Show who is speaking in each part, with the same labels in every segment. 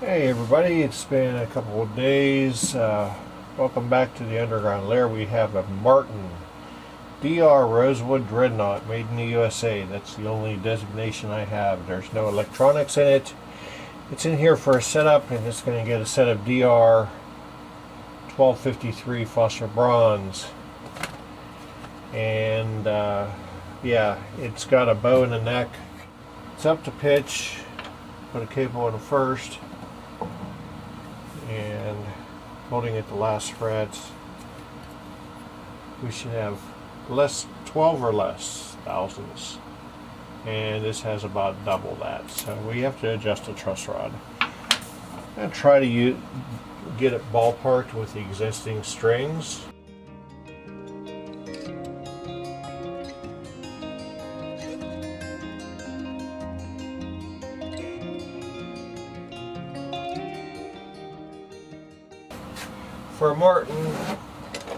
Speaker 1: Hey everybody, it's been a couple of days. Welcome back to the Underground Lair. We have a Martin DR Rosewood Dreadnought made in the USA. That's the only designation I have. There's no electronics in it. It's in here for a setup, and it's going to get a set of DR 1253 phosphor bronze. And yeah, it's got a bow in the neck. It's up to pitch. Put a cable in first. And holding at the last frets, we should have 12 or less thousandths, and this has about double that, so we have to adjust the truss rod and try to get it ballparked with the existing strings. For a Martin,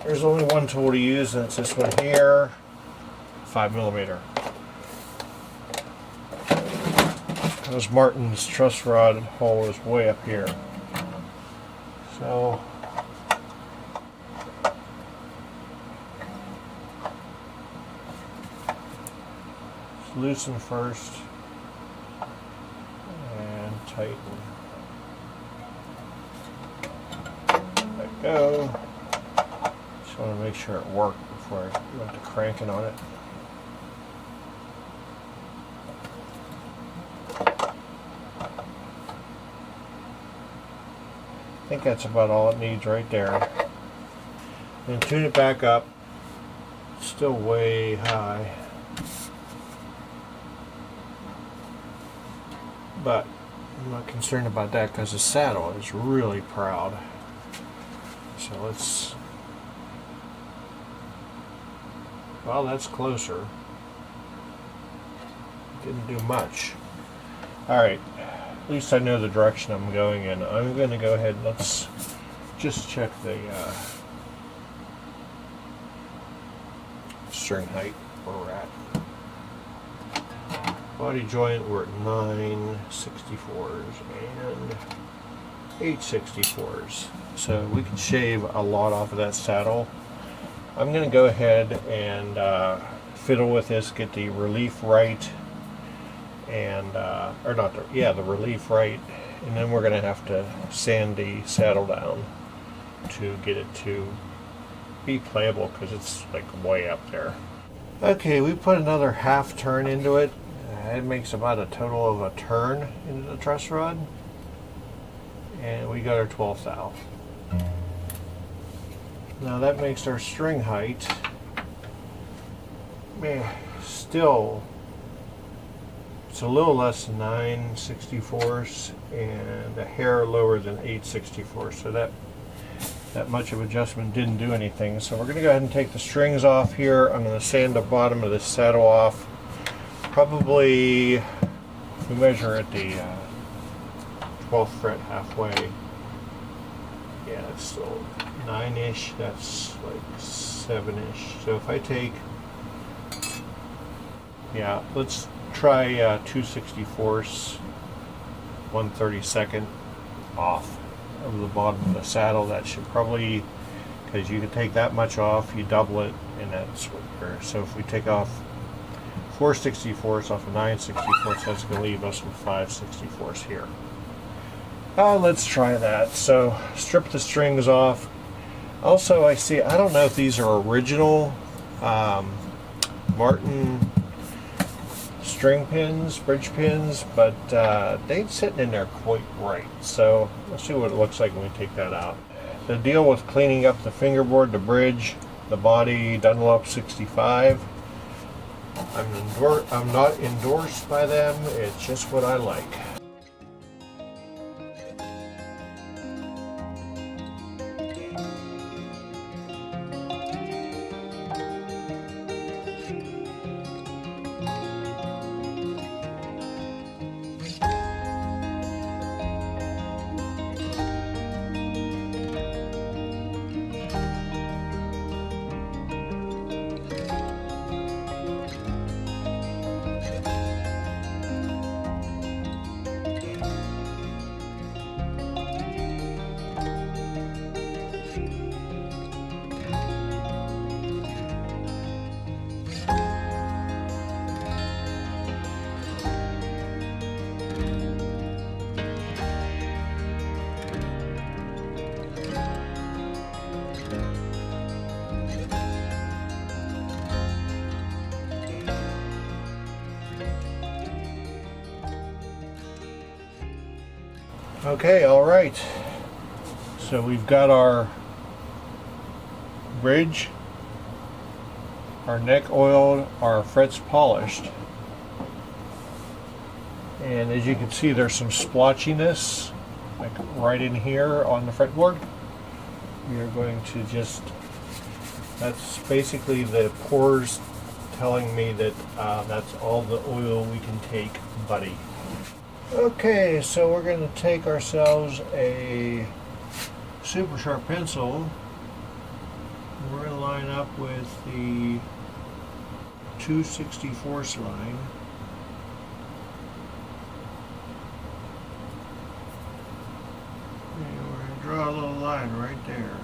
Speaker 1: there's only one tool to use, and it's this one here, 5mm. Because Martin's truss rod hole is way up here. So, just loosen first and tighten. Go. Just want to make sure it worked before I went to cranking on it. I think that's about all it needs right there. Then tune it back up. It's still way high, but I'm not concerned about that because the saddle is really proud. So let's, well, that's closer. Didn't do much. Alright, at least I know the direction I'm going in. I'm going to go ahead and let's just check the string height where we're at. Body joint, we're at 9/64s and 8/64s. So we can shave a lot off of that saddle. I'm going to go ahead and fiddle with this, get the relief right, and or not the, yeah, the relief right, and then we're going to have to sand the saddle down to get it to be playable because it's like way up there. Okay, we put another half turn into it. It makes about a total of a turn into the truss rod, and we got our 12th thou. Now that makes our string height, man, still, it's a little less than 9/64 and a hair lower than 8/64, so that much of adjustment didn't do anything. So we're going to go ahead and take the strings off here. I'm going to sand the bottom of this saddle off. Probably, if we measure at the 12th fret halfway, yeah, it's still 9-ish, that's like 7-ish. So if I take, yeah, let's try 2/64, 1/32 off of the bottom of the saddle. That should probably, because you can take that much off, you double it, and that's what you're, so if we take off 4/64 off of 9/64, that's going to leave us with 5/64 here. Let's try that. So strip the strings off. Also, I don't know if these are original Martin string pins, bridge pins, but they ain't sitting in there quite right. So let's see what it looks like when we take that out. The deal with cleaning up the fingerboard, the bridge, the body, Dunlop 65. I'm not endorsed by them. It's just what I like. Okay, all right. So we've got our bridge, our neck oiled, our frets polished. And as you can see, there's some splotchiness, like right in here on the fretboard. We are going to just, that's basically the pores telling me that that's all the oil we can take, buddy. Okay, so we're going to take ourselves a super sharp pencil. We're going to line up with the 2/64 line. And we're going to draw a little line right there.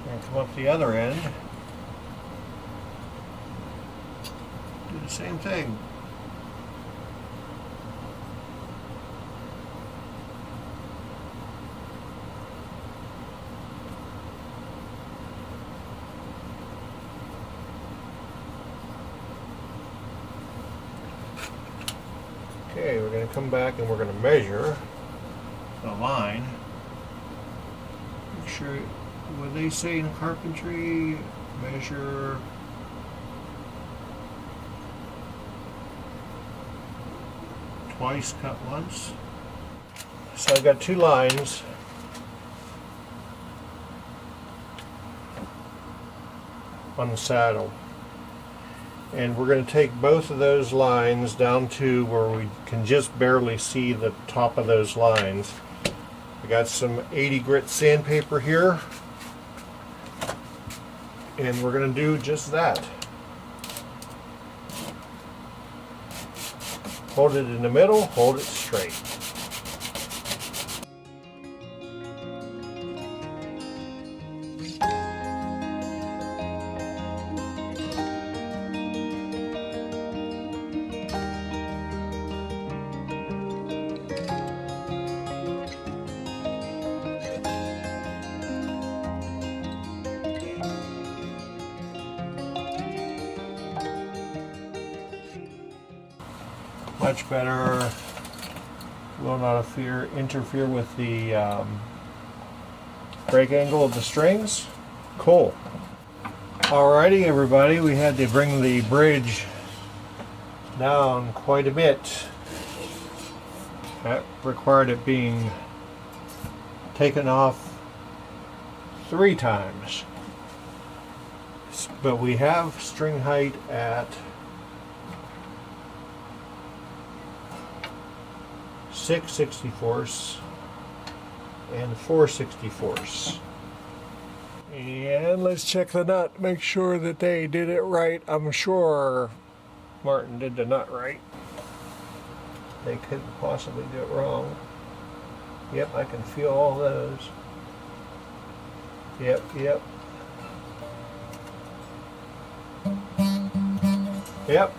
Speaker 1: And come up the other end. Do the same thing. Okay, we're going to come back and we're going to measure the line. Make sure, what they say in carpentry, measure twice, cut once. So I've got two lines. On the saddle. And we're going to take both of those lines down to where we can just barely see the top of those lines. I got some 80 grit sandpaper here, and we're going to do just that. Hold it in the middle, hold it straight. Much better, will not interfere with the break angle of the strings. Cool. Alrighty everybody, we had to bring the bridge down quite a bit. That required it being taken off 3 times. But we have string height at 6/64 and 4/64. And let's check the nut, make sure that they did it right. I'm sure Martin did the nut right. They couldn't possibly do it wrong. Yep, I can feel all those. Yep, yep. Yep.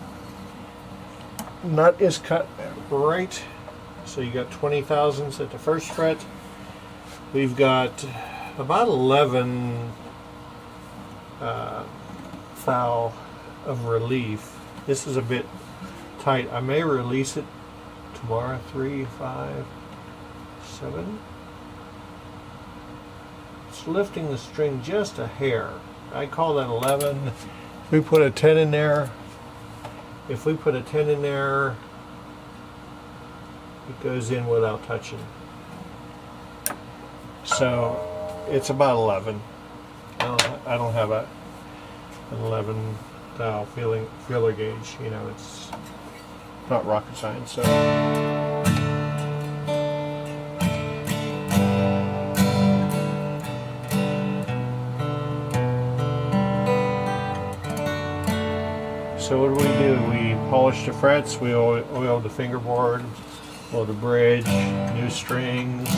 Speaker 1: Nut is cut right. So you got 20 thousandths at the first fret. We've got about 11 thou of relief. This is a bit tight. I may release it tomorrow. 3, 5, 7. It's lifting the string just a hair. I call that 11. If we put a 10 in there, it goes in without touching. So it's about 11. I don't have an 11 thou feeler gauge. You know, it's not rocket science. So what do? We polish the frets, we oil the fingerboard, oil the bridge, new strings,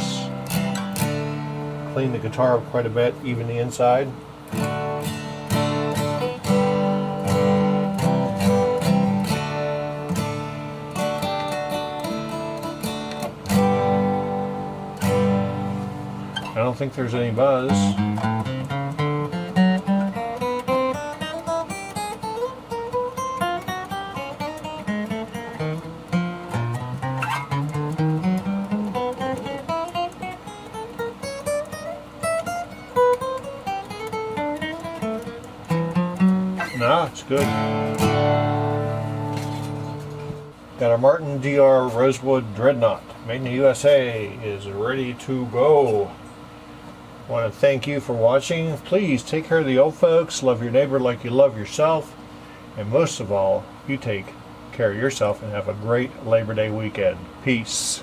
Speaker 1: clean the guitar up quite a bit, even the inside. I don't think there's any buzz. No, it's good. Got a Martin DR Rosewood Dreadnought, made in the USA, is ready to go. I want to thank you for watching. Please take care of the old folks, love your neighbor like you love yourself, and most of all, you take care of yourself and have a great Labor Day weekend. Peace.